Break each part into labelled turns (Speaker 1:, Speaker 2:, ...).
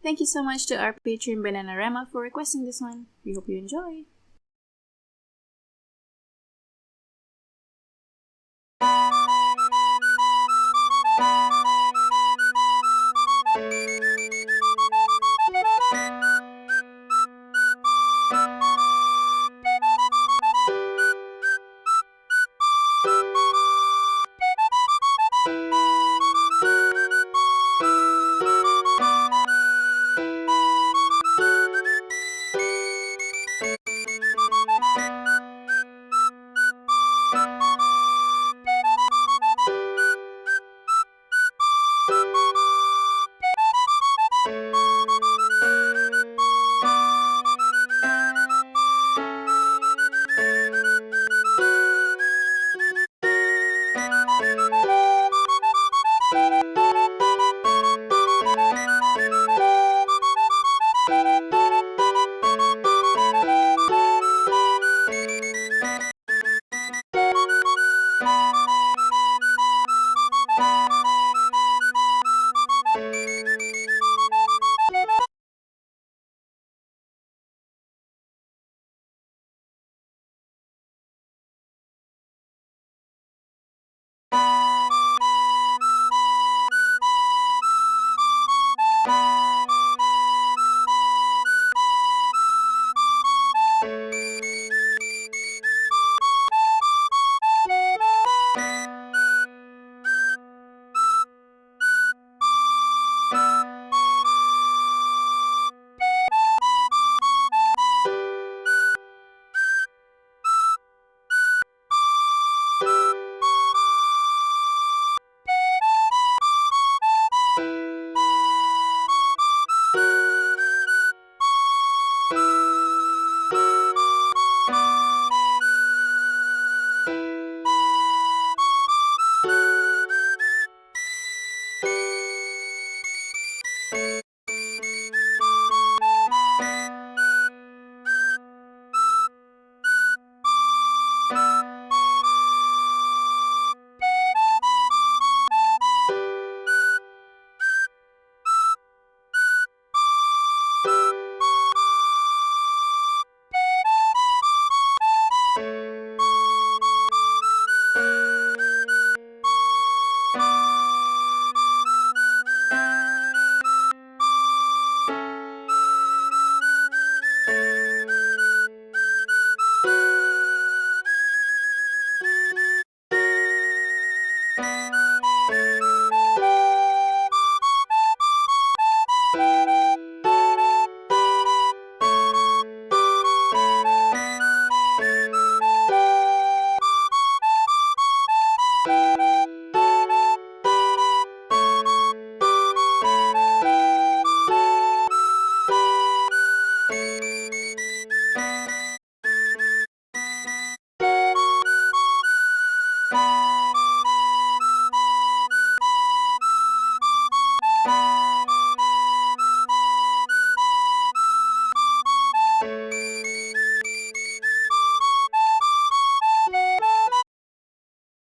Speaker 1: Thank you so much to our patron Bananarama for requesting this one. We hope you enjoy.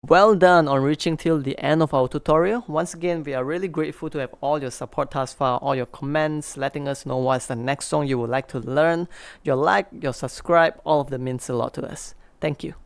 Speaker 2: Well done on reaching till the end of our tutorial. Once again, we are really grateful to have all your support thus far, all your comments, letting us know what's the next song you would like to learn. Your like, your subscribe, all of them means a lot to us. Thank you.